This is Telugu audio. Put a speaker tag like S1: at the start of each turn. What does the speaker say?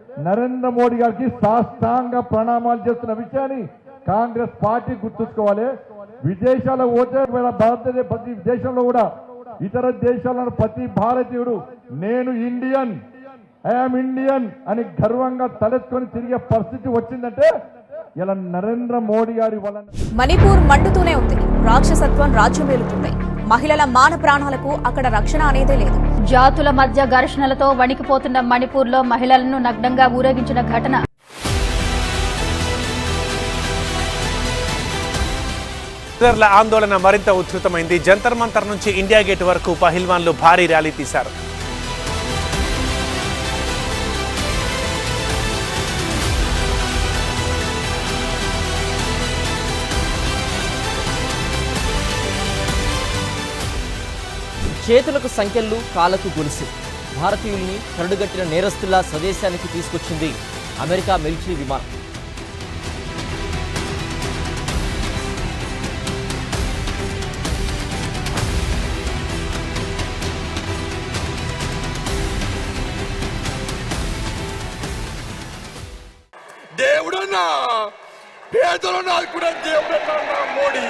S1: నరేంద్ర మోడీ గారికి సాష్టాంగ ప్రణామాలు చేస్తున్న విషయాన్ని కాంగ్రెస్ పార్టీ గుర్తుంచుకోవాలి. విదేశాల్లో పోతే భారతదేశ ప్రతి దేశంలో కూడా ఇతర దేశాలను ప్రతి భారతీయుడు నేను ఇండియన్, ఐఎమ్ ఇండియన్ అని గర్వంగా తలెత్తుకొని తిరిగే పరిస్థితి వచ్చిందంటే ఇలా నరేంద్ర మోడీ గారి వలన.
S2: మణిపూర్ మండుతూనే ఉంది. రాక్షసత్వం రాజ్యమేలుతుంది. మహిళల మాన ప్రాణాలకు అక్కడ రక్షణ అనేదే లేదు.
S3: జాతుల మధ్య ఘర్షణలతో వణికిపోతున్న మణిపూర్లో మహిళలను నగ్నంగా ఊరేగించిన ఘటన.
S4: లీడర్ల ఆందోళన మరింత ఉధృతమైంది. జంతర్ మంతర్ నుంచి ఇండియా గేట్ వరకు పహిల్వాన్లు భారీ ర్యాలీ తీశారు.
S5: చేతులకు సంఖ్యలు, కాళ్లకు గొలుసు. భారతీయుల్ని కరడుగట్టిన నేరస్తుల్లా స్వదేశానికి తీసుకొచ్చింది అమెరికా మిలిటరీ విమానం.
S6: దేవుడన్నా పేదలు నాకు కూడా దేవుడన్నా మోడీ